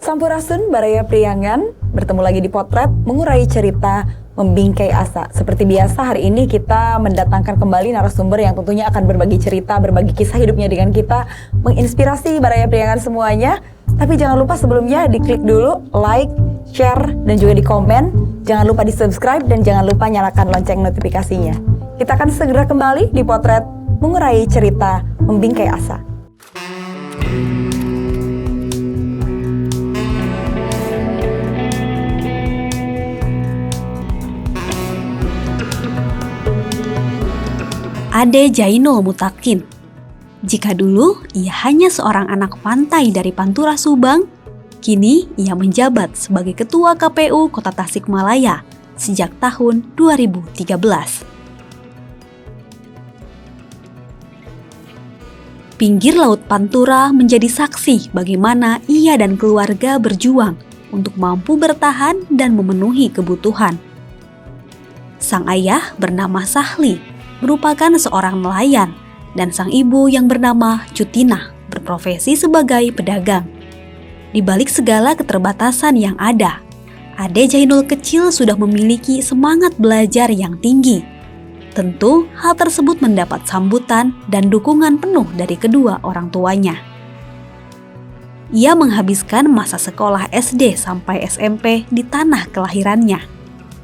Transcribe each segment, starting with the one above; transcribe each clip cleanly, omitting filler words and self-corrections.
Sampurasun Baraya Priangan, bertemu lagi di Potret, mengurai cerita, membingkai asa. Seperti biasa hari ini kita mendatangkan kembali narasumber yang tentunya akan berbagi cerita, berbagi kisah hidupnya dengan kita, menginspirasi Baraya Priangan semuanya. Tapi jangan lupa sebelumnya diklik dulu like, share, dan juga di komen. Jangan lupa di subscribe dan jangan lupa nyalakan lonceng notifikasinya. Kita akan segera kembali di Potret, mengurai cerita, membingkai asa. Ade Zainul Mutakin. Jika dulu ia hanya seorang anak pantai dari Pantura Subang, kini ia menjabat sebagai Ketua KPU Kota Tasikmalaya sejak tahun 2013. Pinggir Laut Pantura menjadi saksi bagaimana ia dan keluarga berjuang untuk mampu bertahan dan memenuhi kebutuhan. Sang ayah bernama Sahli merupakan seorang nelayan dan sang ibu yang bernama Cutina berprofesi sebagai pedagang. Di balik segala keterbatasan yang ada, Ade Zainul kecil sudah memiliki semangat belajar yang tinggi. Tentu hal tersebut mendapat sambutan dan dukungan penuh dari kedua orang tuanya. Ia menghabiskan masa sekolah SD sampai SMP di tanah kelahirannya.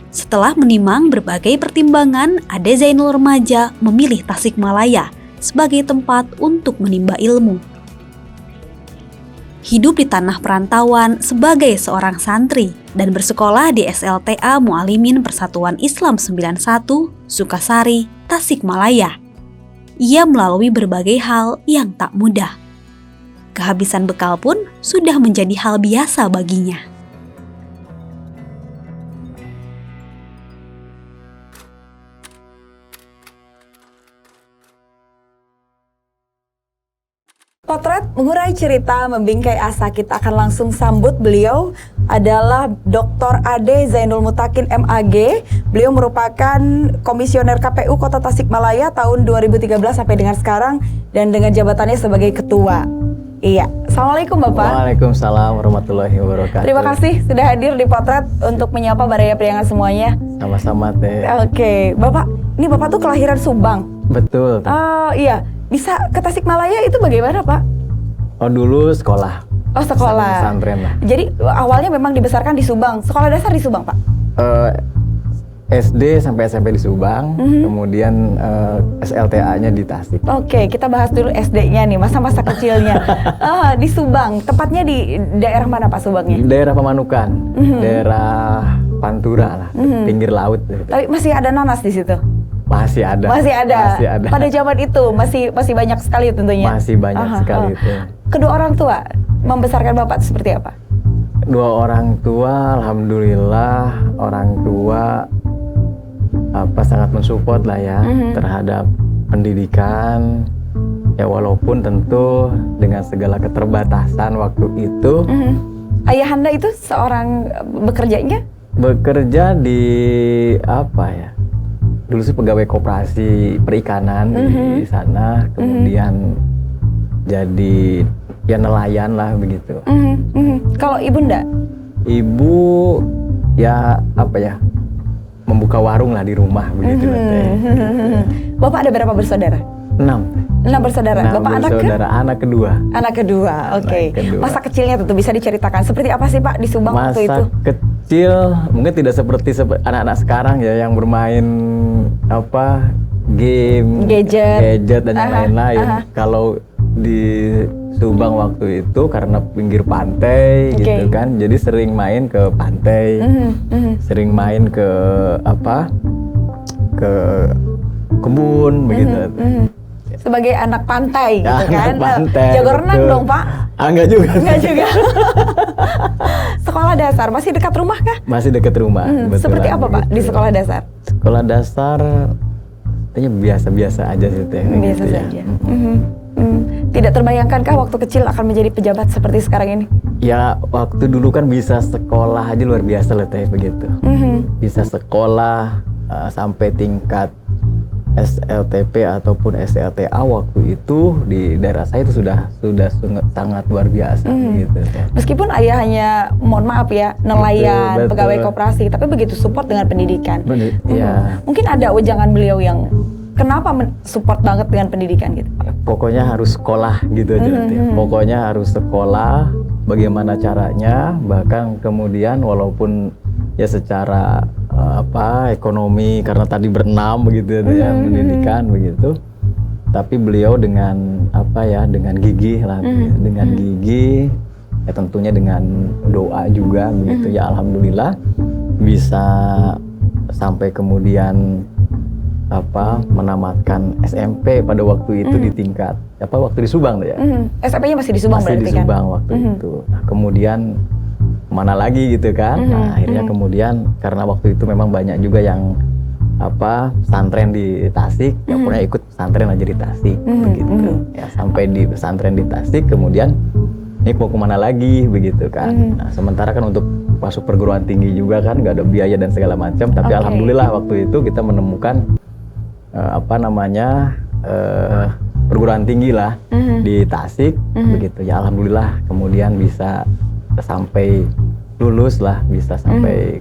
Setelah menimang berbagai pertimbangan, Ade Zainul remaja memilih Tasikmalaya sebagai tempat untuk menimba ilmu. Hidup di tanah perantauan sebagai seorang santri dan bersekolah di SLTA Mualimin Persatuan Islam 91, Sukasari, Tasikmalaya. Ia melalui berbagai hal yang tak mudah. Kehabisan bekal pun sudah menjadi hal biasa baginya. Potret mengurai cerita, membingkai asa. Kita akan langsung sambut beliau adalah Dr. Ade Zainul Mutakin MAG. Beliau merupakan komisioner KPU Kota Tasikmalaya tahun 2013 sampai dengan sekarang dan dengan jabatannya sebagai ketua. Iya, Assalamualaikum Bapak. Waalaikumsalam warahmatullahi wabarakatuh. Terima kasih sudah hadir di Potret untuk menyapa Baraya Priangan semuanya. Sama-sama Teh. Oke, Bapak, ini Bapak tuh kelahiran Subang. Betul. Oh iya, bisa ke Tasikmalaya itu bagaimana Pak? Oh dulu sekolah. Oh sekolah. Pesantren lah. Jadi awalnya memang dibesarkan di Subang. Sekolah dasar di Subang Pak? SD sampai SMP di Subang, kemudian SLTA-nya di Tasik. Oke, kita bahas dulu SD-nya nih, masa-masa kecilnya. Di Subang, tepatnya di daerah mana Pak Subangnya? Daerah Pamanukan, daerah Pantura lah, pinggir laut. Tapi masih ada nanas di situ? Masih ada. Masih ada. Masih ada. Pada zaman itu masih banyak sekali tentunya. Masih banyak sekali itu. Kedua orang tua membesarkan Bapak seperti apa? Dua orang tua, alhamdulillah orang tua sangat mensupport lah ya terhadap pendidikan. Ya walaupun tentu dengan segala keterbatasan waktu itu. Ayahanda itu seorang bekerjanya? Bekerja di dulu sih pegawai koperasi perikanan di sana, kemudian jadi ya nelayan lah begitu. Kalau ibunda? Ibu ya membuka warung lah di rumah begitu. Bapak ada berapa bersaudara? 6 bersaudara. Bapak anak kedua. Anak kedua, oke. Masa kecilnya tentu bisa diceritakan. Seperti apa sih Pak di Subang waktu itu? Masa kecil mungkin tidak seperti anak-anak sekarang ya yang bermain game, gadget dan yang lain-lain. Kalau di Subang waktu itu karena pinggir pantai gitu kan, jadi sering main ke pantai, sering main ke ke kebun begitu. Sebagai anak pantai gitu kan. Pantai, jago renang dong Pak? Enggak juga. Sekolah dasar masih dekat rumah kah? Masih dekat rumah. Seperti apa Pak di sekolah dasar? Sekolah dasar kayaknya biasa-biasa aja sih teh. Biasa gitu saja. Tidak terbayangkankah waktu kecil akan menjadi pejabat seperti sekarang ini? Ya waktu dulu kan bisa sekolah aja luar biasa lah teh begitu. Bisa sekolah sampai tingkat SLTP ataupun SLTA waktu itu di daerah saya itu sudah sangat luar biasa gitu. Meskipun ayah hanya, mohon maaf ya, nelayan, Betul. pegawai koperasi, tapi begitu support dengan pendidikan. Ya. Mungkin ada ujangan beliau yang kenapa support banget dengan pendidikan gitu? Pokoknya harus sekolah gitu aja. Pokoknya harus sekolah, bagaimana caranya, bahkan kemudian walaupun ya secara ekonomi karena tadi berenam begitu ya, pendidikan begitu. Tapi beliau dengan dengan gigih lah, dengan gigih, ya tentunya dengan doa juga begitu ya, alhamdulillah bisa sampai kemudian menamatkan SMP pada waktu itu di tingkat waktu di Subang ya. SMP-nya masih di Subang masih berarti di Subang waktu itu. Nah, kemudian mana lagi gitu kan. Nah, akhirnya kemudian karena waktu itu memang banyak juga yang pesantren di Tasik, yang pernah ikut pesantren aja di Tasik begitu. Ya sampai di pesantren di Tasik, kemudian ini mau kemana lagi begitu kan. Nah, sementara kan untuk masuk perguruan tinggi juga kan nggak ada biaya dan segala macam, tapi alhamdulillah waktu itu kita menemukan perguruan tinggi lah di Tasik begitu ya, alhamdulillah kemudian bisa sampai lulus lah, bisa sampai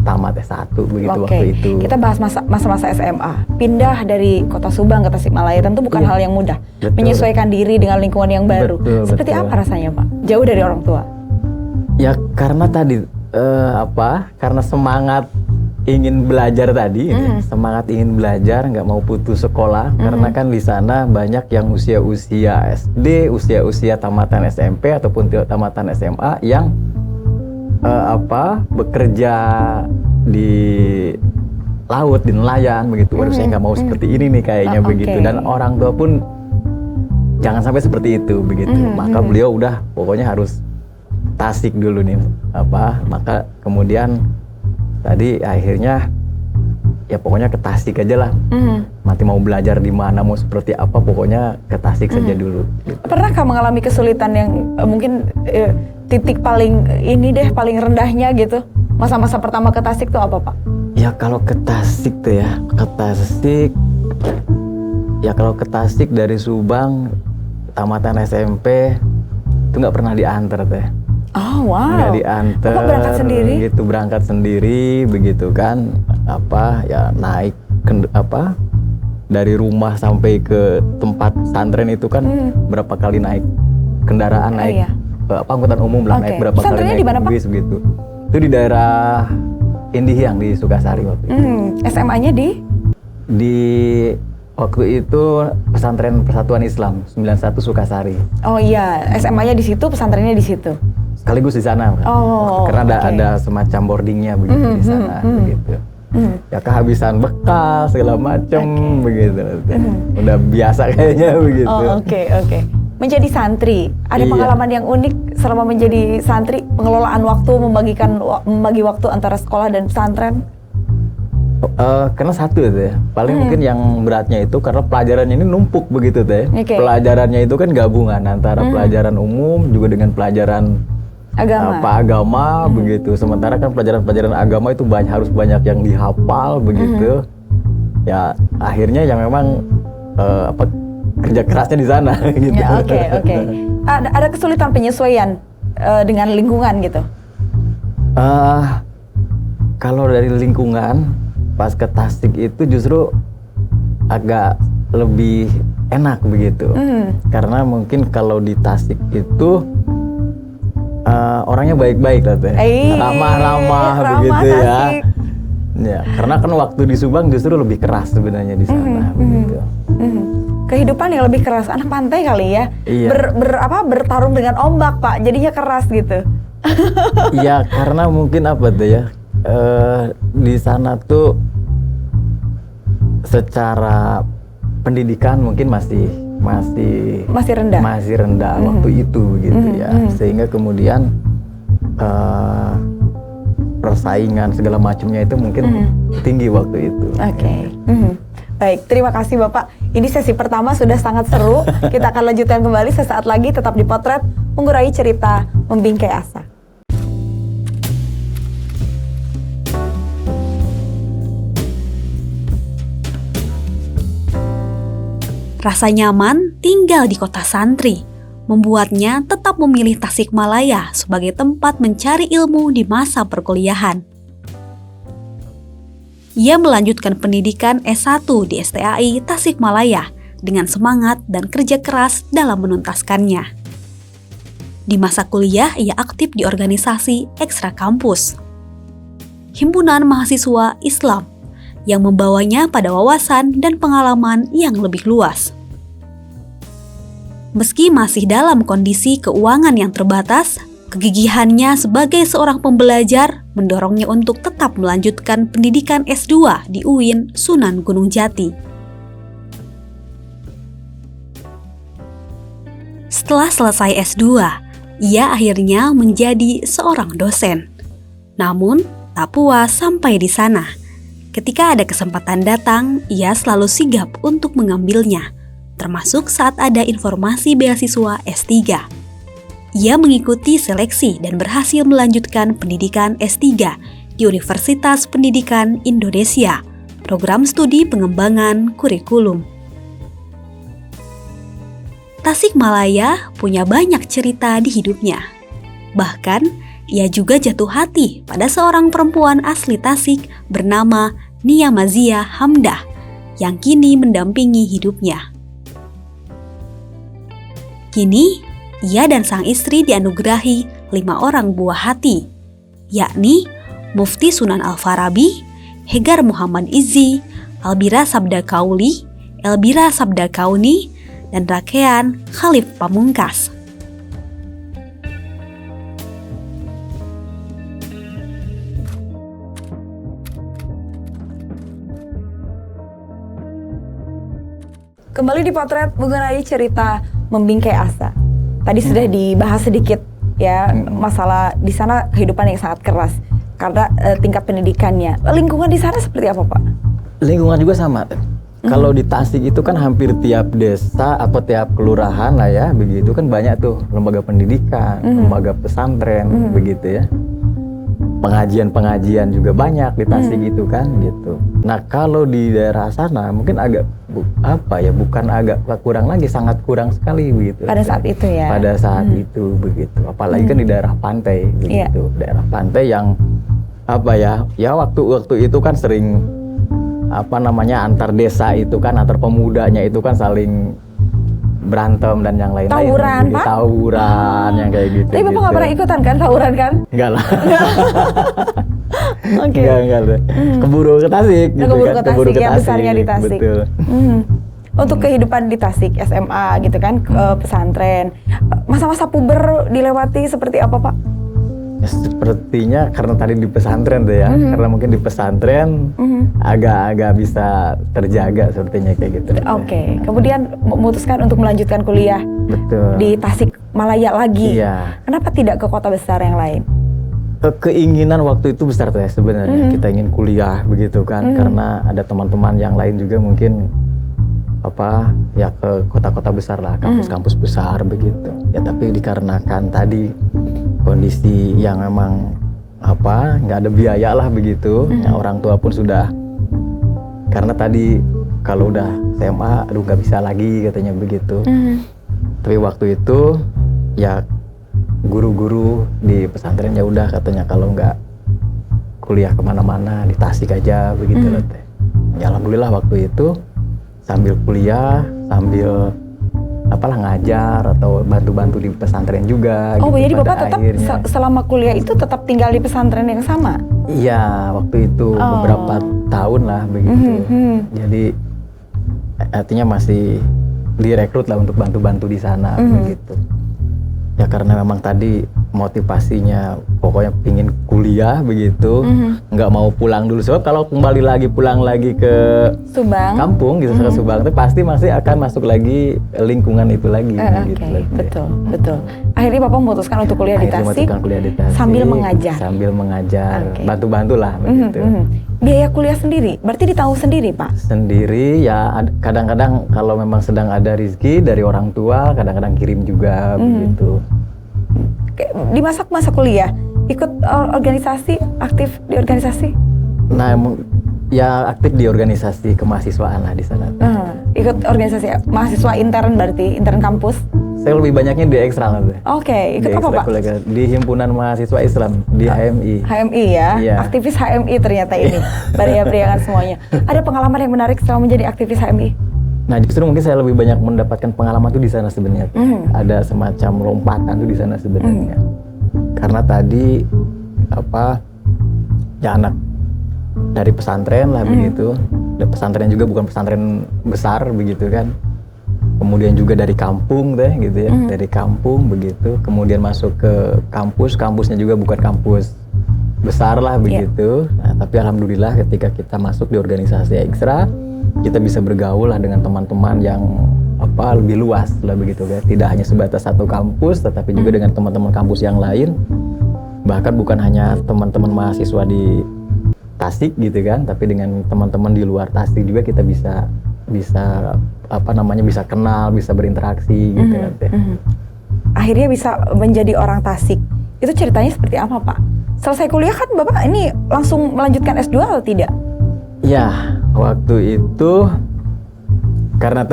tamat S1 begitu waktu itu. Kita bahas masa-masa SMA. Pindah dari kota Subang ke Tasikmalaya tentu bukan hal yang mudah. Betul. Menyesuaikan diri dengan lingkungan yang baru. Seperti apa rasanya, Pak? Jauh dari orang tua. Ya karena tadi karena semangat ingin belajar tadi, semangat ingin belajar, nggak mau putus sekolah, karena kan di sana banyak yang usia-usia SD, usia-usia tamatan SMP ataupun tamatan SMA yang bekerja di laut, di nelayan begitu. Waduh, saya nggak mau seperti ini nih kayaknya begitu. Dan orang tua pun jangan sampai seperti itu begitu. Maka beliau udah pokoknya harus Tasik dulu nih maka kemudian tadi akhirnya ya pokoknya ke Tasik aja lah. Nanti mau belajar di mana, mau seperti apa, pokoknya ke Tasik saja dulu. Gitu. Pernahkah mengalami kesulitan yang mungkin titik paling paling rendahnya gitu? Masa-masa pertama ke Tasik tuh apa, Pak? Ya kalau ke Tasik tuh ya, kalau ke Tasik dari Subang tamatan SMP itu nggak pernah diantar teh. Oh wow. Nggak diantar. Bapak berangkat sendiri? Gitu, berangkat sendiri begitu kan. Naik dari rumah sampai ke tempat pesantren itu kan berapa kali naik kendaraan, naik angkutan umum lah, naik berapa kali naik bis begitu. Itu di daerah Indihiyang di Sukasari waktu itu. SMA-nya di waktu itu Pesantren Persatuan Islam 91 Sukasari. Oh iya, SMA-nya di situ, pesantrennya di situ. Sekaligus di sana, karena ada semacam boardingnya begitu di sana, begitu. Ya kehabisan bekal segala macam begitu. Udah biasa kayaknya begitu. Oh oke. Menjadi santri, ada pengalaman yang unik selama menjadi santri, pengelolaan waktu, membagi waktu antara sekolah dan pesantren? Karena satu ya, paling mungkin yang beratnya itu karena pelajarannya ini numpuk begitu teh. Pelajarannya itu kan gabungan antara pelajaran umum juga dengan pelajaran agama begitu. Sementara kan pelajaran agama itu harus banyak yang dihafal begitu. Ya akhirnya yang memang kerja kerasnya di sana gitu. Ya, oke. Ada kesulitan penyesuaian dengan lingkungan gitu? Kalau dari lingkungan pas ke Tasik itu justru agak lebih enak begitu. Karena mungkin kalau di Tasik itu orangnya baik-baik lah teh, ramah-ramah begitu ya. Ya, karena kan waktu di Subang justru lebih keras sebenarnya di sana begitu. Kehidupan yang lebih keras, anak pantai kali ya. Iya. Bertarung dengan ombak, Pak. Jadinya keras gitu. Iya, karena mungkin di sana tuh secara pendidikan mungkin masih rendah waktu itu gitu ya, sehingga kemudian persaingan segala macamnya itu mungkin tinggi waktu itu. Baik, terima kasih Bapak. Ini sesi pertama sudah sangat seru. Kita akan lanjutkan kembali sesaat lagi, tetap di Potret, mengurai cerita, membingkai asa. Rasa nyaman tinggal di kota santri membuatnya tetap memilih Tasikmalaya sebagai tempat mencari ilmu di masa perkuliahan. Ia melanjutkan pendidikan S1 di STAI Tasikmalaya dengan semangat dan kerja keras dalam menuntaskannya. Di masa kuliah, ia aktif di organisasi ekstra kampus, Himpunan Mahasiswa Islam, yang membawanya pada wawasan dan pengalaman yang lebih luas. Meski masih dalam kondisi keuangan yang terbatas, kegigihannya sebagai seorang pembelajar mendorongnya untuk tetap melanjutkan pendidikan S2 di UIN Sunan Gunung Jati. Setelah selesai S2, ia akhirnya menjadi seorang dosen. Namun, tak puas sampai di sana. Ketika ada kesempatan datang, ia selalu sigap untuk mengambilnya, termasuk saat ada informasi beasiswa S3. Ia mengikuti seleksi dan berhasil melanjutkan pendidikan S3 di Universitas Pendidikan Indonesia, program studi pengembangan kurikulum. Tasikmalaya punya banyak cerita di hidupnya. Bahkan, ia juga jatuh hati pada seorang perempuan asli Tasik bernama Nia Mazia Hamdah yang kini mendampingi hidupnya. Kini, ia dan sang istri dianugerahi 5 orang buah hati, yakni Mufti Sunan Al-Farabi, Hegar Muhammad Izzi, Albira Sabda Kauli, Elbira Sabda Kauni, dan Rakean Khalif Pamungkas. Kembali di Potret, mengenai cerita membingkai asa. Tadi sudah dibahas sedikit ya masalah di sana kehidupan yang sangat keras karena tingkat pendidikannya. Lingkungan di sana seperti apa, Pak? Lingkungan juga sama. Kalau di Tasik itu kan hampir tiap desa atau tiap kelurahan lah ya, begitu kan banyak tuh lembaga pendidikan, lembaga pesantren, begitu ya. Pengajian-pengajian juga banyak di Tasik itu kan gitu. Nah kalau di daerah sana mungkin agak bukan agak kurang lagi, sangat kurang sekali begitu. Pada saat itu ya. Pada saat itu begitu. Apalagi kan di daerah pantai begitu. Daerah pantai yang ya waktu itu kan sering antar desa itu kan, antar pemudanya itu kan saling berantem dan yang lain-lain. Tawuran, Pak? Tawuran yang kayak gitu. Tapi Bapak nggak pernah ikutan kan tawuran kan? Enggak lah. Oke. Enggak. Keburu ke Tasik gitu Keburu kan. ke Tasik, yang besarnya di Tasik. Betul. Untuk kehidupan di Tasik, SMA gitu kan, ke pesantren. Masa-masa puber dilewati seperti apa, Pak? Ya, sepertinya karena tadi di pesantren tuh ya. Karena mungkin di pesantren agak bisa terjaga sepertinya kayak gitu. Oke. Kemudian memutuskan untuk melanjutkan kuliah. Betul. Di Tasikmalaya lagi. Iya. Kenapa tidak ke kota besar yang lain? Keinginan waktu itu besar tuh ya sebenarnya. Kita ingin kuliah begitu kan, karena ada teman-teman yang lain juga mungkin ke kota-kota besar lah, kampus-kampus besar begitu. Ya tapi dikarenakan tadi kondisi yang memang nggak ada biaya lah begitu. Ya, orang tua pun sudah, karena tadi kalau udah SMA nggak bisa lagi katanya begitu. Tapi waktu itu ya guru-guru di pesantren ya udah katanya kalau nggak kuliah kemana-mana di Tasik aja begitu loh teh. Ya alhamdulillah waktu itu sambil kuliah sambil ngajar atau bantu-bantu di pesantren juga. Oh gitu, jadi Bapak tetap akhirnya. selama kuliah itu tetap tinggal di pesantren yang sama? Iya waktu itu beberapa tahun lah begitu. Jadi artinya masih direkrut lah untuk bantu-bantu di sana begitu. Ya karena memang tadi motivasinya pokoknya pingin kuliah begitu, nggak mau pulang dulu. Sebab kalau kembali lagi pulang lagi ke Subang, kampung gitu, ke Subang itu pasti masih akan masuk lagi lingkungan itu lagi. Gitu Oke, betul. Akhirnya Bapak memutuskan untuk kuliah di Tasik, sambil mengajar. Sambil mengajar, bantu-bantu lah begitu. Biaya kuliah sendiri, berarti ditanggung sendiri Pak? Sendiri ya, kadang-kadang kalau memang sedang ada rezeki dari orang tua, kadang-kadang kirim juga begitu. Di masa kuliah, ikut organisasi, aktif di organisasi? Nah, ya aktif di organisasi kemahasiswaan lah di sana. Ikut organisasi mahasiswa intern berarti, intern kampus? Saya lebih banyaknya di ekstra nanti. Oke, ikut apa Pak? Di Himpunan Mahasiswa Islam, di HMI. HMI ya, Iya. Aktivis HMI ternyata ini, Baria Priangan semuanya. Ada pengalaman yang menarik setelah menjadi aktivis HMI? Nah, justru mungkin saya lebih banyak mendapatkan pengalaman tuh di sana sebenarnya. Ada semacam lompatan tuh di sana sebenarnya. Karena tadi ya anak dari pesantren lah begitu. Dan pesantren juga bukan pesantren besar begitu kan. Kemudian juga dari kampung gitu ya, dari kampung begitu. Kemudian masuk ke kampus, kampusnya juga bukan kampus besar lah begitu. Nah, tapi alhamdulillah ketika kita masuk di organisasi ekstra, kita bisa bergaul lah dengan teman-teman yang lebih luas lah begitu kan. Tidak hanya sebatas satu kampus, tetapi juga dengan teman-teman kampus yang lain. Bahkan bukan hanya teman-teman mahasiswa di Tasik gitu kan, tapi dengan teman-teman di luar Tasik juga kita bisa kenal, bisa berinteraksi gitu kan. Akhirnya bisa menjadi orang Tasik. Itu ceritanya seperti apa Pak? Selesai kuliah kan Bapak ini langsung melanjutkan S2 atau tidak? Ya, waktu itu karena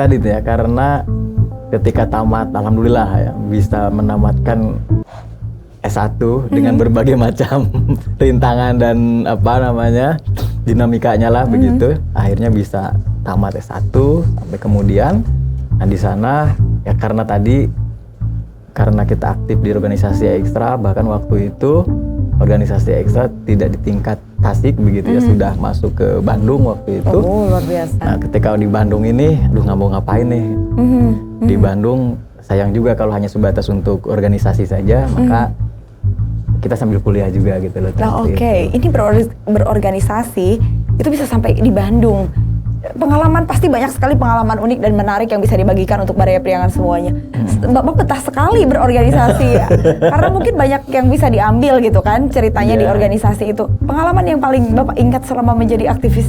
ketika tamat, alhamdulillah ya bisa menamatkan S1 dengan berbagai macam rintangan dan dinamikanya lah begitu. Akhirnya bisa tamat S1 sampai kemudian di sana ya karena kita aktif di organisasi ekstra, bahkan waktu itu organisasi ekstra tidak di tingkat Tasik begitu ya, sudah masuk ke Bandung waktu itu. Oh, luar biasa. Nah, ketika di Bandung ini, nggak mau ngapain nih. Di Bandung sayang juga kalau hanya sebatas untuk organisasi saja, maka kita sambil kuliah juga gitu loh. Nah, ini berorganisasi itu bisa sampai di Bandung. Pengalaman pasti banyak sekali pengalaman unik dan menarik yang bisa dibagikan untuk Baria Priangan semuanya. Bapak betah sekali berorganisasi ya. Karena mungkin banyak yang bisa diambil gitu kan ceritanya di organisasi itu. Pengalaman yang paling Bapak ingat selama menjadi aktivis?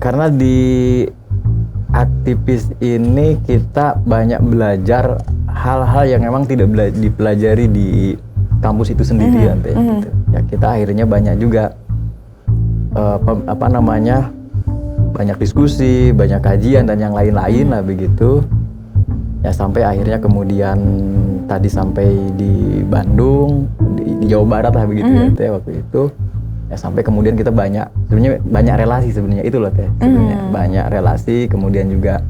Karena di aktivis ini kita banyak belajar hal-hal yang memang tidak dipelajari di kampus itu sendiri gitu. Ya kita akhirnya banyak juga banyak diskusi, banyak kajian dan yang lain-lain lah begitu. Ya sampai akhirnya kemudian tadi sampai di Bandung, di Jawa Barat lah begitu ya waktu itu. Ya sampai kemudian kita banyak relasi sebenarnya itu loh teh. Sebenarnya banyak relasi, kemudian juga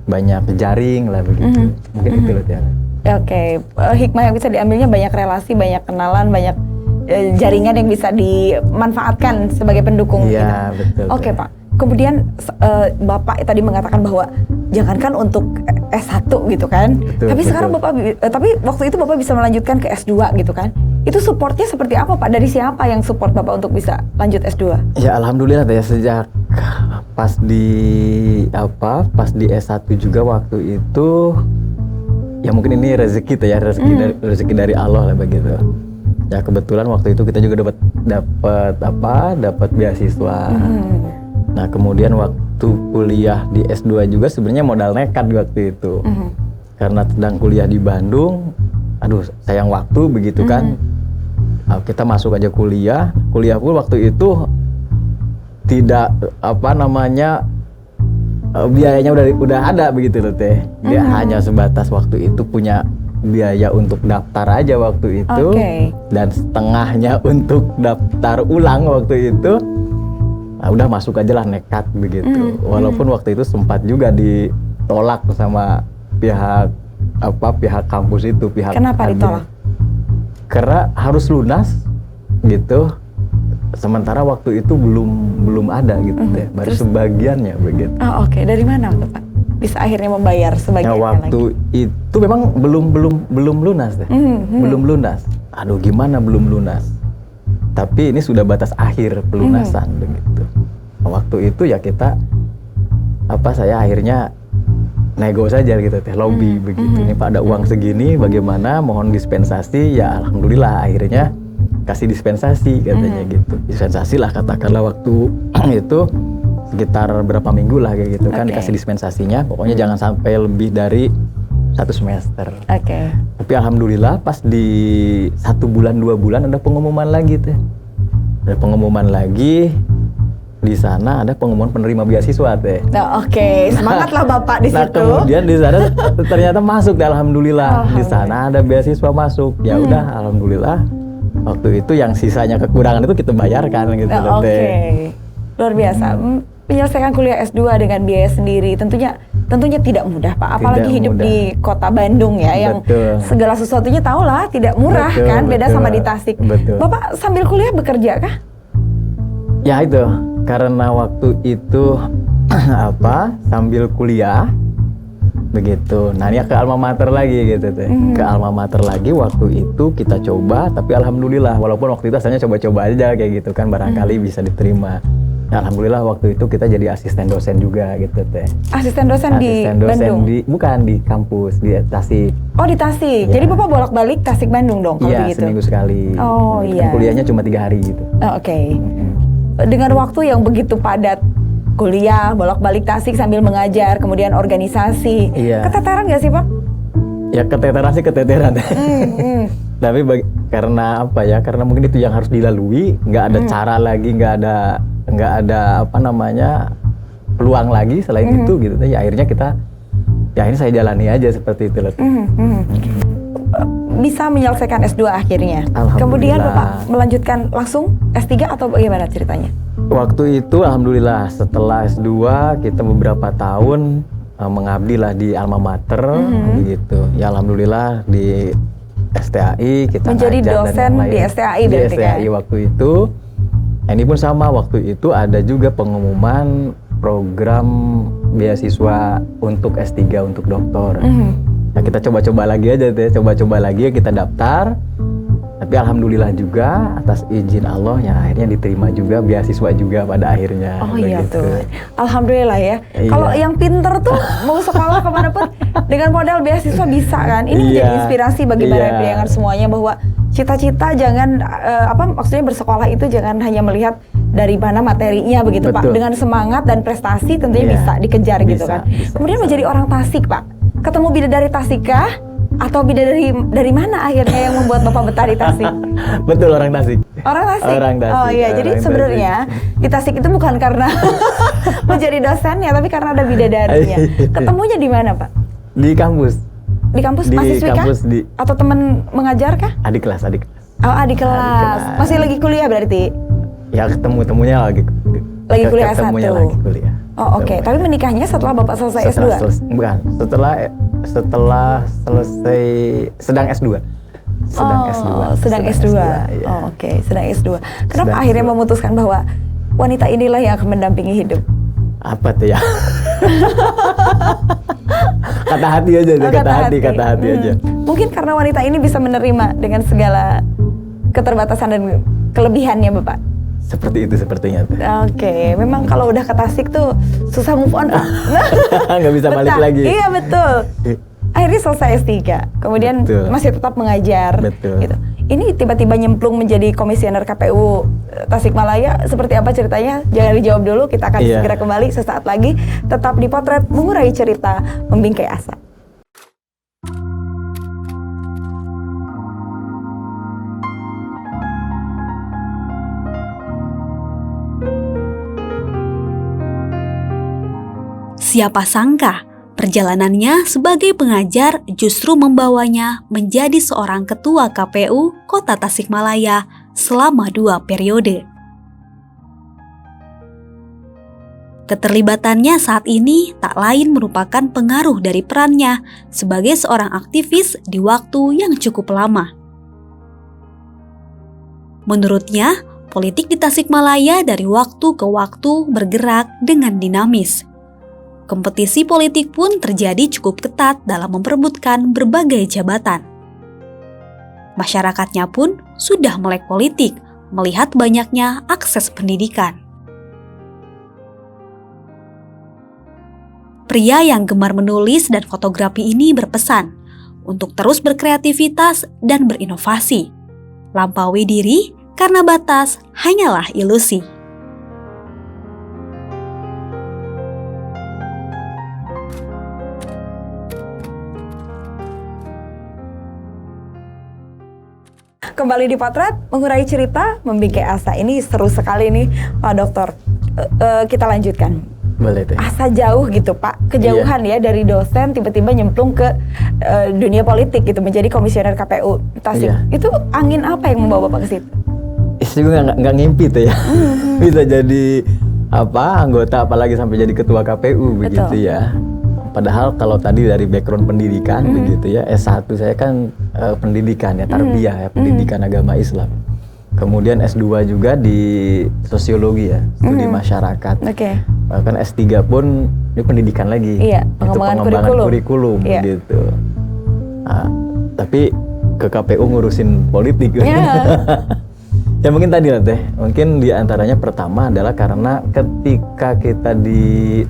banyak jaring lah begitu. Mungkin itu loh teh. Hikmah yang bisa diambilnya banyak relasi, banyak kenalan, banyak jaringan yang bisa dimanfaatkan sebagai pendukung kita. Betul. Oke Pak. Kemudian Bapak tadi mengatakan bahwa jangankan untuk S1 gitu kan. Tapi sekarang tapi waktu itu Bapak bisa melanjutkan ke S2 gitu kan. Itu supportnya seperti apa Pak? Dari siapa yang support Bapak untuk bisa lanjut S2? Ya alhamdulillah ya, sejak pas di S1 juga waktu itu ya mungkin ini rezeki dari Allah lah begitu. Ya kebetulan waktu itu kita juga dapat beasiswa. Nah kemudian waktu kuliah di S2 juga sebenarnya modal nekat waktu itu. Karena sedang kuliah di Bandung, sayang waktu begitu kan. Kita masuk aja kuliah pun waktu itu tidak biayanya udah ada begitu loh teh. Dia hanya sebatas waktu itu punya biaya untuk daftar aja waktu itu, dan setengahnya untuk daftar ulang waktu itu. Nah, udah masuk aja lah nekat begitu. Walaupun waktu itu sempat juga ditolak sama pihak kampus itu, Kenapa ditolak? Karena harus lunas gitu. Sementara waktu itu belum ada gitu deh, baru sebagiannya begitu. Dari mana Pak? bisa akhirnya membayar sebagiannya waktu lagi? itu memang belum lunas deh. Belum lunas. Aduh, gimana belum lunas? Tapi ini sudah batas akhir pelunasan begitu. Waktu itu ya saya akhirnya nego saja gitu teh, lobby begitu. Ini Pak ada uang segini, bagaimana? Mohon dispensasi. Ya alhamdulillah akhirnya kasih dispensasi katanya gitu. Dispensasi lah katakanlah waktu itu sekitar berapa minggu lah kayak gitu kan dikasih dispensasinya. Pokoknya jangan sampai lebih dari 1 semester. Tapi alhamdulillah pas di 1 bulan 2 bulan ada pengumuman lagi teh. Ada pengumuman lagi. Di sana ada pengumuman penerima beasiswa teh. Semangatlah Bapak di situ. Kemudian di sana ternyata masuk deh, alhamdulillah. Di sana ada beasiswa masuk. Ya udah alhamdulillah. Waktu itu yang sisanya kekurangan itu kita bayarkan gitu loh teh. Luar biasa. Menyelesaikan kuliah S2 dengan biaya sendiri tentunya tidak mudah Pak, apalagi hidup di kota Bandung ya, yang segala sesuatunya tahulah tidak murah kan, beda sama di Tasik. Bapak sambil kuliah bekerja kah? Ya itu, karena waktu itu sambil kuliah begitu. Nah ini ke alma mater lagi gitu teh. Ke alma mater lagi waktu itu kita coba, tapi alhamdulillah walaupun waktu itu asalnya coba-coba aja kayak gitu kan, barangkali bisa diterima. Ya, alhamdulillah waktu itu kita jadi asisten dosen juga gitu teh. Asisten dosen di Bandung? Bukan di kampus, di Tasik. Oh di Tasik, jadi Bapak bolak-balik Tasik Bandung dong kalau begitu? Iya, seminggu sekali. Kan kuliahnya cuma 3 hari gitu. Dengan waktu yang begitu padat, kuliah, bolak-balik Tasik sambil mengajar, kemudian organisasi, keteteran nggak sih Pak? Ya keteteran sih keteteran. Tapi karena karena mungkin itu yang harus dilalui, nggak ada cara lagi, nggak ada peluang lagi selain itu gitu. Ya akhirnya saya jalani aja seperti itu. Bisa menyelesaikan S2 akhirnya. Kemudian Bapak melanjutkan langsung S3 atau bagaimana ceritanya? Waktu itu alhamdulillah setelah S2 kita beberapa tahun mengabdi lah di alma mater begitu. Ya alhamdulillah di STAI kita menjadi dosen di STAI berarti kan? Di STAI waktu itu. Ini pun sama, waktu itu ada juga pengumuman program beasiswa untuk S3 untuk doktor. Nah, kita coba-coba lagi aja deh, kita daftar. Tapi alhamdulillah juga atas izin Allah ya akhirnya diterima juga, beasiswa juga pada akhirnya. Tuh. Alhamdulillah ya. Kalau yang pinter tuh mau sekolah kemanapun dengan modal beasiswa bisa kan. Ini menjadi inspirasi bagi para Priangan semuanya bahwa cita-cita jangan maksudnya bersekolah itu jangan hanya melihat dari mana materinya begitu Pak. Dengan semangat dan prestasi tentunya bisa dikejar gitu kan. Kemudian menjadi orang Tasik Pak. Ketemu bidadari Tasik kah? Atau bidadari dari mana akhirnya yang membuat Bapak betah di Tasik? Betul, orang Tasik. Orang Tasik? Oh iya, jadi sebenarnya di Tasik itu bukan karena menjadi dosennya, tapi karena ada bidadarinya. Ketemunya di mana Pak? Di kampus. Di kampus mahasiswi kah? Atau teman mengajar kah? Adik kelas. Oh, adik kelas. Masih lagi kuliah berarti? Ya ketemunya lagi kuliah S1. Lagi kuliah. Oh oke. Tapi menikahnya setelah Bapak selesai S2? Setelah selesai sedang S2. Sedang S2. Oke, sedang S2. Kenapa akhirnya memutuskan bahwa wanita inilah yang akan mendampingi hidup? Apa tuh ya? Kata hati aja, kata hati aja. Mungkin karena wanita ini bisa menerima dengan segala keterbatasan dan kelebihannya Bapak. Seperti itu sepertinya. Oke, memang kalau udah ke Tasik tuh susah move on Pak. Nggak bisa balik lagi. Iya betul. Akhirnya selesai S3, kemudian masih tetap mengajar. Gitu. Ini tiba-tiba nyemplung menjadi komisioner KPU Tasikmalaya, seperti apa ceritanya? Jangan dijawab dulu, kita akan segera kembali sesaat lagi. Tetap di Potret, mengurai cerita, membingkai asa. Siapa sangka perjalanannya sebagai pengajar justru membawanya menjadi seorang ketua KPU Kota Tasikmalaya selama 2 periode. Keterlibatannya saat ini tak lain merupakan pengaruh dari perannya sebagai seorang aktivis di waktu yang cukup lama. Menurutnya, politik di Tasikmalaya dari waktu ke waktu bergerak dengan dinamis. Kompetisi politik pun terjadi cukup ketat dalam memperebutkan berbagai jabatan. Masyarakatnya pun sudah melek politik, melihat banyaknya akses pendidikan. Pria yang gemar menulis dan fotografi ini berpesan untuk terus berkreativitas dan berinovasi. Lampaui diri karena batas hanyalah ilusi. Kembali di Potret, mengurai cerita, membingkai asa. Ini seru sekali nih, Pak Dokter. Kita lanjutkan. Boleh deh. Asa jauh gitu, Pak. Kejauhan ya dari dosen tiba-tiba nyemplung ke dunia politik gitu, menjadi komisioner KPU Tasik. Iya. Itu angin apa yang membawa Bapak ke situ? Istri gue nggak ngimpi tuh ya. Bisa jadi anggota, apalagi sampai jadi ketua KPU begitu ya. Padahal kalau tadi dari background pendidikan begitu ya, S1 saya kan pendidikan ya, tarbiyah ya, pendidikan agama Islam. Kemudian S2 juga di sosiologi ya, studi masyarakat. Oke. Bahkan S3 pun ini pendidikan lagi. Iya, itu pengembangan kurikulum Iya. gitu. Nah, tapi ke KPU ngurusin politik. Iya. Ya mungkin tadi lah Teh, mungkin diantaranya pertama adalah karena ketika kita di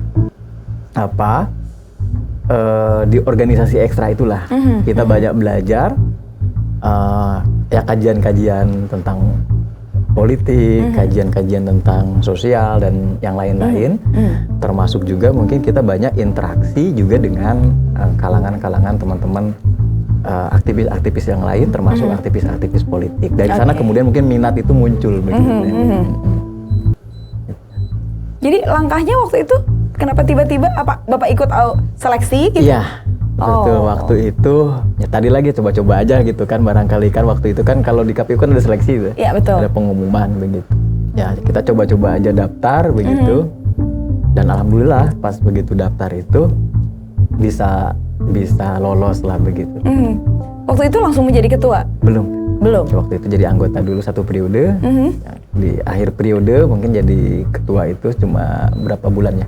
organisasi ekstra itulah kita banyak belajar ya kajian-kajian tentang politik, kajian-kajian tentang sosial dan yang lain-lain, termasuk juga mungkin kita banyak interaksi juga dengan kalangan-kalangan teman-teman aktivis-aktivis yang lain, termasuk aktivis-aktivis politik. Dari sana kemudian mungkin minat itu muncul begitu. Jadi langkahnya waktu itu kenapa tiba-tiba Bapak ikut seleksi gitu? Iya, betul. Waktu itu ya tadi lagi coba-coba aja gitu kan, barangkali kan waktu itu kan kalau di KPU kan ada seleksi tuh. Iya, betul. Ada pengumuman begitu. Ya kita coba-coba aja daftar begitu. Dan alhamdulillah pas begitu daftar itu bisa lolos lah begitu. Waktu itu langsung menjadi ketua? Belum. Waktu itu jadi anggota dulu 1 periode. Ya, di akhir periode mungkin jadi ketua itu cuma berapa bulannya?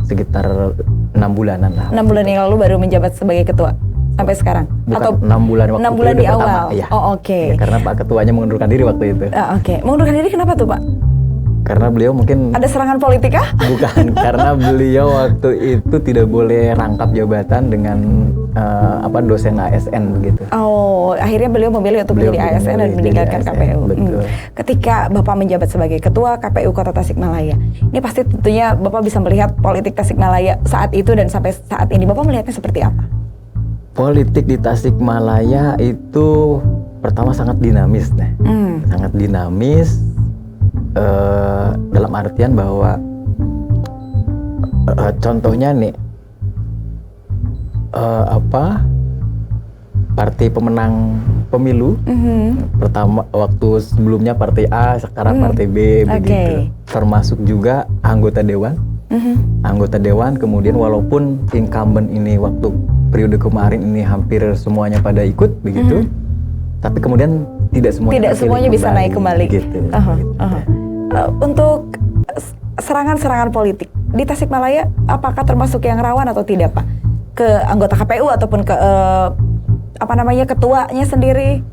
Sekitar 6 bulanan lah. 6 bulan yang lalu baru menjabat sebagai ketua sampai sekarang? Bukan, atau 6 bulan waktu 6 bulan di pertama, awal? Iya. Oh, oke. Ya, karena Pak Ketuanya mengundurkan diri waktu itu. Oke. Mengundurkan diri kenapa tuh, Pak? Karena beliau mungkin Ada serangan politik kah? bukan, karena beliau waktu itu tidak boleh rangkap jabatan dengan dosen ASN begitu. Oh, akhirnya beliau memilih untuk Beliau menjadi ASN dan memilih meninggalkan jadi ASN, KPU. betul. Ketika Bapak menjabat sebagai ketua KPU Kota Tasikmalaya, ini pasti tentunya Bapak bisa melihat politik Tasikmalaya saat itu dan sampai saat ini. Bapak melihatnya seperti apa? Politik di Tasikmalaya itu pertama sangat dinamis, sangat dinamis dalam artian bahwa contohnya nih partai pemenang pemilu pertama waktu sebelumnya partai A, sekarang partai B begitu. Termasuk juga anggota dewan. Anggota dewan kemudian walaupun incumbent ini waktu periode kemarin ini hampir semuanya pada ikut begitu. Tapi kemudian tidak semuanya bisa naik kembali. Gitu. Untuk serangan-serangan politik di Tasikmalaya, apakah termasuk yang rawan atau tidak, Pak? Ke anggota KPU ataupun ke ketuanya sendiri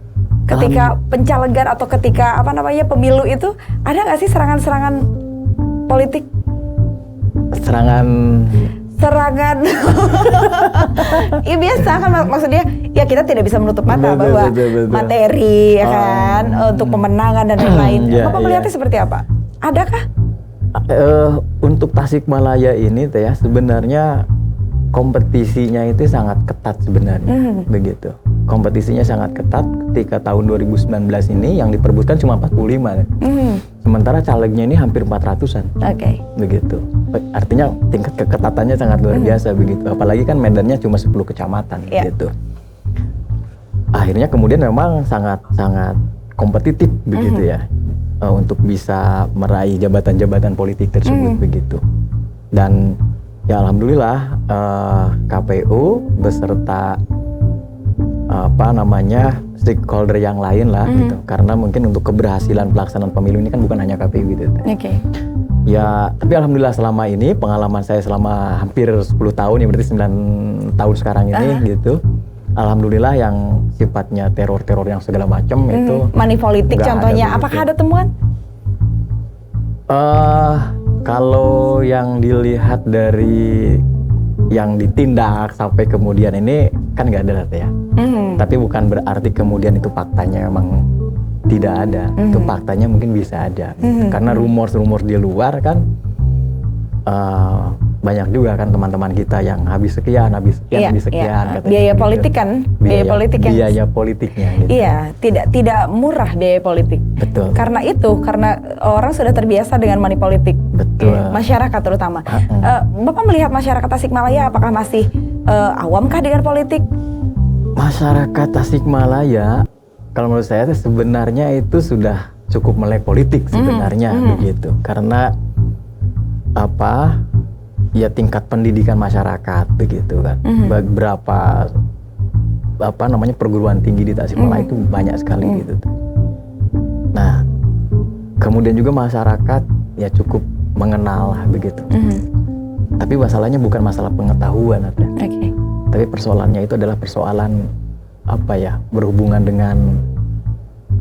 ketika pencalegan atau ketika pemilu itu ada nggak sih serangan-serangan politik? Serangan ya biasa kan, maksudnya ya kita tidak bisa menutup mata bahwa materi ya kan untuk pemenangan dan lain-lain. Bapak melihatnya seperti apa? Adakah? Untuk Tasikmalaya ini ya sebenarnya kompetisinya itu sangat ketat sebenarnya begitu. Kompetisinya sangat ketat ketika tahun 2019 ini yang diperebutkan cuma 45 ya. Sementara calegnya ini hampir 400-an. Begitu. Artinya tingkat keketatannya sangat luar biasa begitu. Apalagi kan medannya cuma 10 kecamatan gitu. Akhirnya kemudian memang sangat kompetitif begitu ya. Untuk bisa meraih jabatan-jabatan politik tersebut begitu. Dan ya alhamdulillah KPU beserta stakeholder yang lain lah gitu. Karena mungkin untuk keberhasilan pelaksanaan pemilu ini kan bukan hanya KPU gitu. Ya, tapi alhamdulillah selama ini pengalaman saya selama hampir 10 tahun ya, berarti 9 tahun sekarang ini gitu. Alhamdulillah yang sifatnya teror-teror yang segala macam itu money politik contohnya. ada. Apakah ada temuan? Kalau yang dilihat dari yang ditindak sampai kemudian ini kan nggak ada ya. Tapi bukan berarti kemudian itu faktanya memang tidak ada. Itu faktanya mungkin bisa ada. Karena rumor-rumor di luar kan banyak juga kan teman-teman kita yang habis sekian. Iya. Katanya Biaya gitu. politik kan, Biaya politiknya. Gitu. Iya, tidak murah biaya politik. Betul. Karena orang sudah terbiasa dengan money politik. Betul. Masyarakat terutama. Bapak melihat masyarakat Tasikmalaya apakah masih awamkah dengan politik? Masyarakat Tasikmalaya, kalau menurut saya sebenarnya itu sudah cukup melek politik sebenarnya begitu. Karena ya tingkat pendidikan masyarakat begitu kan. Beberapa perguruan tinggi di Tasikmalaya itu banyak sekali gitu. Nah, kemudian juga masyarakat ya cukup mengenal lah begitu. Tapi masalahnya bukan masalah pengetahuan tapi persoalannya itu adalah persoalan berhubungan dengan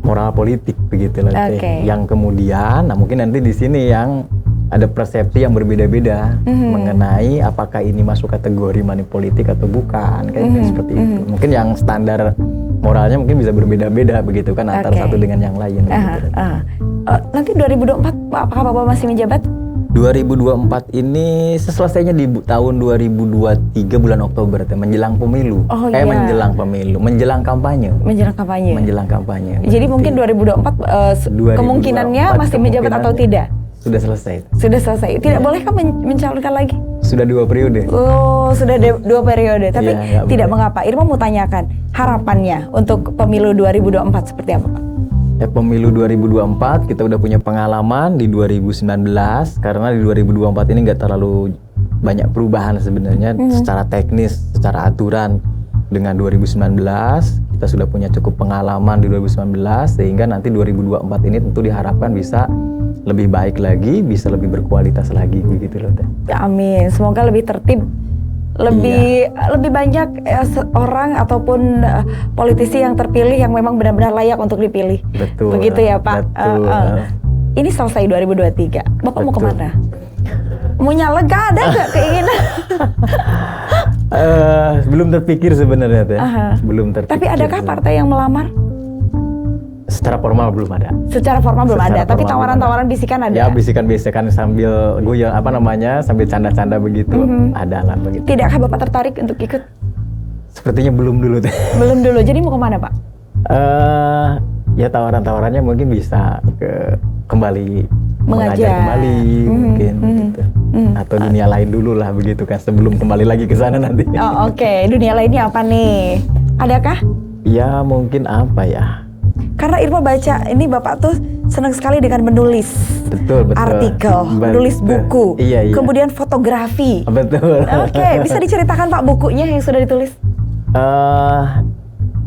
moral politik begitu loh. Yang kemudian mungkin nanti di sini yang ada persepsi yang berbeda-beda mengenai apakah ini masuk kategori money politik atau bukan, kayak seperti itu. Mungkin yang standar moralnya mungkin bisa berbeda-beda begitu kan antara satu dengan yang lain. Nanti 2024 apakah Bapak masih menjabat? 2024 ini selesainya di tahun 2023 bulan Oktober menjelang pemilu. Menjelang pemilu, menjelang kampanye. Menjelang kampanye. Jadi mungkin 2024 kemungkinannya masih menjabat atau tidak? Sudah selesai. Tidak bolehkah mencalonkan lagi? Sudah 2 periode. Sudah 2 periode. Tapi tidak mengapa. Irma mau tanyakan harapannya untuk pemilu 2024 seperti apa, Pak? Pemilu 2024 kita udah punya pengalaman di 2019, karena di 2024 ini nggak terlalu banyak perubahan sebenarnya secara teknis, secara aturan. Dengan 2019 kita sudah punya cukup pengalaman di 2019, sehingga nanti 2024 ini tentu diharapkan bisa lebih baik lagi, bisa lebih berkualitas lagi begitu loh Teh. Amin, semoga lebih tertib. Lebih banyak orang ataupun politisi yang terpilih yang memang benar-benar layak untuk dipilih. Betul. Begitu ya Pak. Betul. Ini selesai 2023. Bapak mau kemana? Mau nyalek? Ada nggak keinginan? Belum terpikir sebenarnya Teh. Belum terpikir. Tapi adakah partai yang melamar? Secara formal belum ada. Secara formal belum ada, tapi tawaran-tawaran bisikan ada. Ya, bisikan-bisikan sambil guyon sambil canda-canda begitu, ada lah begitu. Tidakkah Bapak tertarik untuk ikut? Sepertinya belum dulu Teh. Belum dulu. Jadi mau kemana Pak? Ya tawaran-tawarannya mungkin bisa kembali mengajar kembali mungkin gitu. Atau dunia lain dulu lah begitu kan, sebelum kembali lagi ke sana nanti. Oke. Dunia lainnya apa nih? Adakah? Ya mungkin apa ya? Karena Irma baca ini Bapak tuh senang sekali dengan menulis. Betul. Artikel, menulis buku. Iya. Kemudian fotografi. Betul. Oke, bisa diceritakan Pak bukunya yang sudah ditulis?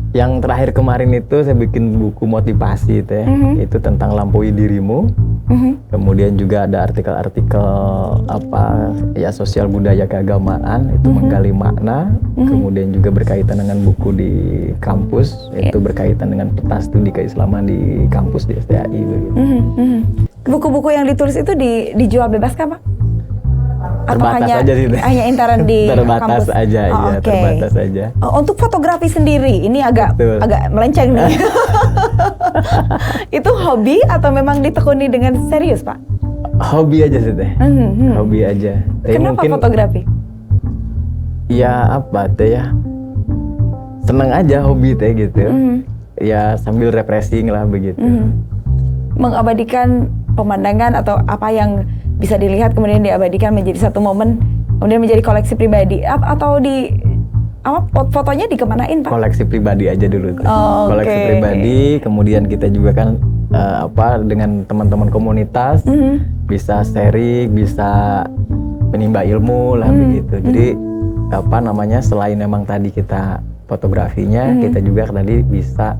Yang terakhir kemarin itu saya bikin buku motivasi Teh. Itu tentang lampaui dirimu. Kemudian juga ada artikel-artikel sosial budaya keagamaan, itu menggali makna. Kemudian juga berkaitan dengan buku di kampus, itu berkaitan dengan peta studi keislaman di kampus di STAI begitu. Buku-buku yang ditulis itu dijual bebas kah Pak? Atau Terbatas aja sih hanya intern di terbatas kampus? Aja, terbatas aja. Untuk fotografi sendiri, ini agak melenceng nih. Itu hobi atau memang ditekuni dengan serius Pak? Hobi aja sih Teh. Hobi aja. Kenapa mungkin, fotografi? Ya Teh ya. Seneng aja hobi Teh gitu. Ya sambil refreshing lah begitu. Mengabadikan pemandangan atau apa yang bisa dilihat kemudian diabadikan menjadi satu momen, kemudian menjadi koleksi pribadi atau fotonya dikemanain Pak? Koleksi pribadi aja dulu tuh. Koleksi pribadi, kemudian kita juga kan dengan teman-teman komunitas bisa sharing, bisa menimba ilmu lah begitu. Jadi selain memang tadi kita fotografinya, kita juga tadi bisa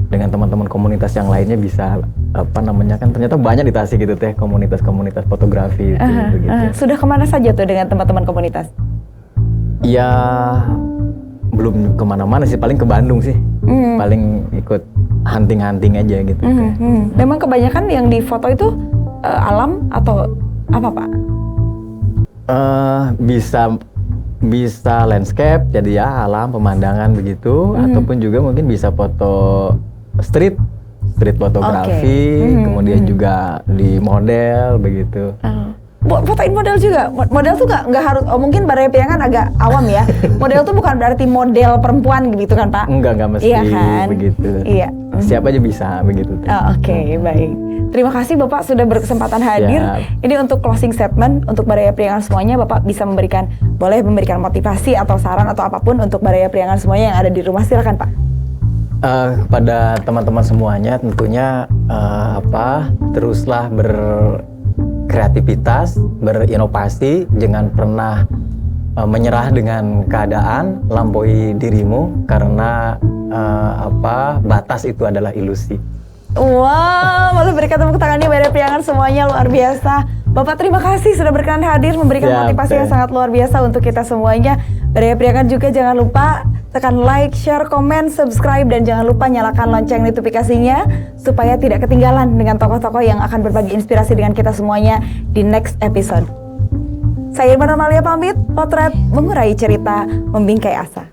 dengan teman-teman komunitas yang lainnya bisa apa namanya kan ternyata banyak di Tasik gitu teh komunitas-komunitas fotografi itu begitu. Sudah kemana saja tuh dengan teman-teman komunitas? Ya belum kemana-mana sih, paling ke Bandung sih, paling ikut hunting-hunting aja gitu. Memang kebanyakan yang difoto itu alam atau apa Pak? Bisa landscape, jadi ya alam, pemandangan begitu, ataupun juga mungkin bisa foto street fotografi, kemudian juga di model begitu. Fotoin model juga. Model tuh nggak harus. Mungkin Baraya Priangan agak awam ya. Model tuh bukan berarti model perempuan gitu kan Pak? Enggak mesti iya kan? begitu. Iya. Siapa aja bisa begitu. Oke, baik. Terima kasih Bapak sudah berkesempatan hadir. Siap. Ini untuk closing statement untuk Baraya Priangan semuanya. Bapak bisa boleh memberikan motivasi atau saran atau apapun untuk Baraya Priangan semuanya yang ada di rumah. Silakan Pak. Kepada teman-teman semuanya tentunya teruslah berkreativitas, berinovasi, jangan pernah menyerah dengan keadaan, lampaui dirimu karena batas itu adalah ilusi. Wow, boleh berikan tepuk tangannya Baraya Priangan semuanya, luar biasa. Bapak terima kasih sudah berkenan hadir memberikan motivasi yang sangat luar biasa untuk kita semuanya. Baraya Priangan juga jangan lupa tekan like, share, komen, subscribe, dan jangan lupa nyalakan lonceng notifikasinya supaya tidak ketinggalan dengan tokoh-tokoh yang akan berbagi inspirasi dengan kita semuanya di next episode. Saya Irma Normalia pamit, potret mengurai cerita, membingkai asa.